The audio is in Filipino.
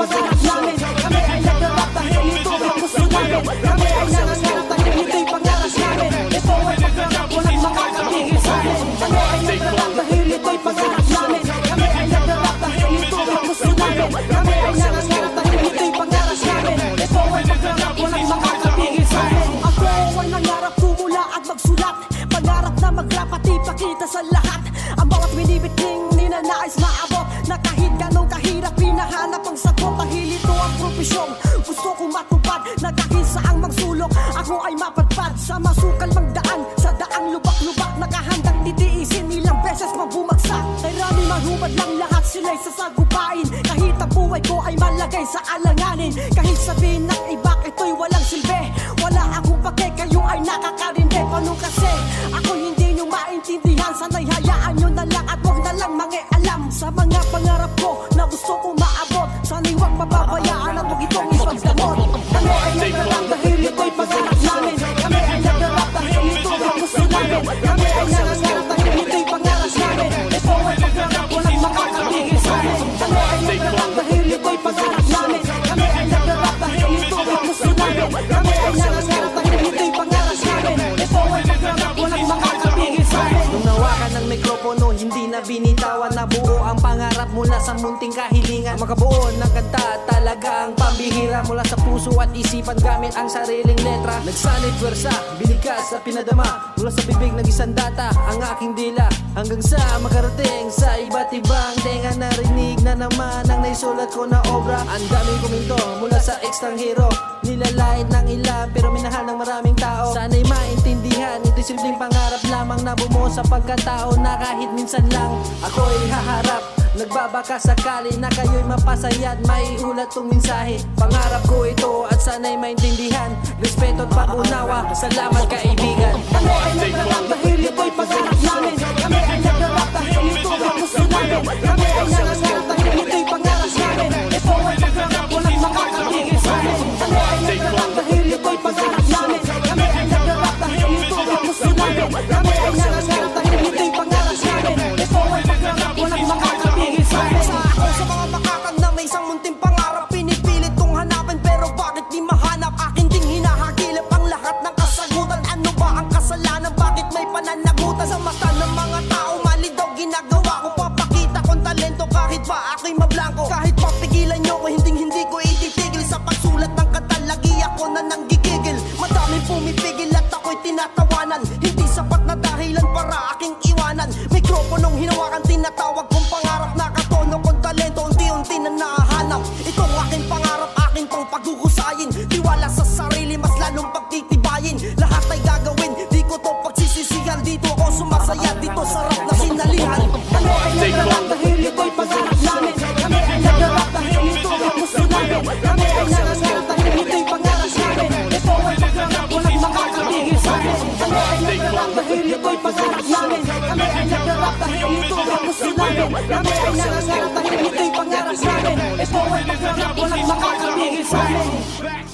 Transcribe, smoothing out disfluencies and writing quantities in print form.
pangarap namin. Kami ay nagarap dahil ito ang gusto namin. Kami ay nangangarap dahil ito'y pangarap namin. Ito ay pangarap, walang makakatigil sa amin. Kami ay nagarap dahil ito'y pangarap namin. Kami ay nagarap dahil ito ang gusto namin. Kami ay nangangarap dahil ito'y pangarap namin. Ito ay pangarap, walang makakatigil sa amin. Ako ay nangarap tumula at magsulat. Pangarap na mag-rap at ipakita sa lahat. Ang bawat binibiting ninanais maabot. Na kahit ganong kahirap pinahanap ang sagot. Dahil ito ang propesyon gusto ko matupad. Na kahit saang magsulok ako ay mapadpad. Sa masukal magdaan sa daang lubak-lubak. Nakahandang titiisin ilang beses mabumagsak. Ay rami mahubad lang lahat sila'y sasagupain. Kahit ang buhay ko ay malagay sa alanganin. Kahit sabihin ng iba ito'y walang silbi. Wala akong pake kayo ay nakakarindi. Paano kasi ako hindi nyo maintindihan. Sana'y hayaan nyo na lang at wag na lang mangialam sa mga pangarap ko na gusto ko maabot. Sana'y wag mapabayaan at wag itong ipagdamot. Kami ay nagarap dahil ito'y pangarap namin. Kami ay nagarap dahil ito ang gusto namin. Kami ay nangangarap dahil ito'y pangarap namin. Ito ay pangarap, walang makakatigil sa amin. Kami ay nagarap dahil ito'y pangarap namin. Kami ay nagarap dahil ito ang gusto namin. Kami ay nangangarap dahil ito'y pangarap namin. Ito ay pangarap, walang makakatigil sa amin. Nung nawakan ng mikropono, hindi na binitawan. Nabuo ang pangarap mula sa munting kahilingan. Makabuo ng kanta, talaga ang pambihira. Mula sa puso at isipan gamit ang sariling letra. Nagsanib pwersa, binigas at pinadama. Mula sa bibig ng isang data, ang aking dila. Hanggang sa makarating sa iba't ibang tenga. Narinig na naman ang naisulat ko na obra. Ang daming komento mula sa ekstranghero. Nilalait ng ilan pero minahal ng maraming tao. Sana'y maintindihan, ito'y simpleng pangarap lamang na bumuo sa pagkatao. Na kahit minsan lang ako'y haharap. Nagbabaka sakali na kayo'y mapasaya at maiulat tong mensahe. Pangarap ko ito at sana'y maintindihan. Respeto at pag-unawa, salamat kaibigan. Kami ay nagarap dahil ito'y pangarap namin. Kami ay nagarap dahil ito ang gusto namin. Kami ay nangangarap dahil ito'y pangarap namin. Ito ay pangarap, walang makakatigil sa amin. Kami ay nagarap dahil ito'y pangarap namin. Kami ay nagarap dahil ito ang gusto namin. Kami ay nangangarap dahil ito'y pangarap namin. Ito ay pangarap, walang makakatigil sa amin. Sa mga makakang na may isang munting pangarap, pinipilit kong hanapin pero bakit di mahanap? Akin ding hinahagilap ang lahat ng kasagutan. Ano ba ang kasalanan? Bakit may pananagutan? Sa mata ng mga tao, mali daw ginagawa ko. Papakita kong talento kahit ba ako'y mablangko. Kahit papigilan nyo ko, hindi ko ititigil. Sa pagsulat ng kanta, lagi ako na nanggigigil. Madaming pumipigil at ako'y tinatawanan. Hindi sapat na dahilan para aking iwanan. Mikroponong hinawakan, tinatawag kong pangarap. Nakatono kong talento, unti-unti na nahahanap. Itong aking pangarap, aking pang paghuhusayin. Tiwala sa sarili, mas lalong pagtitibayin. Lahat ay gagawin, di ko to pagsisisihan. Dito ako sumasaya, dito sarap na sinalihan. Kami ay nagarap dahil ito'y pangarap namin. Kami ay nagarap dahil ito ang gusto namin. Kami ay nangangarap dahil ito'y pangarap namin. Ito ay pangarap, walang makakatigil sa amin. Kami ay nagarap dahil ito'y pangarap namin. Kami ay nagarap dahil ito ang gusto namin. Kami ay nangangarap dahil ito'y pangarap namin. Ito ay pangarap, walang makakatigil sa amin.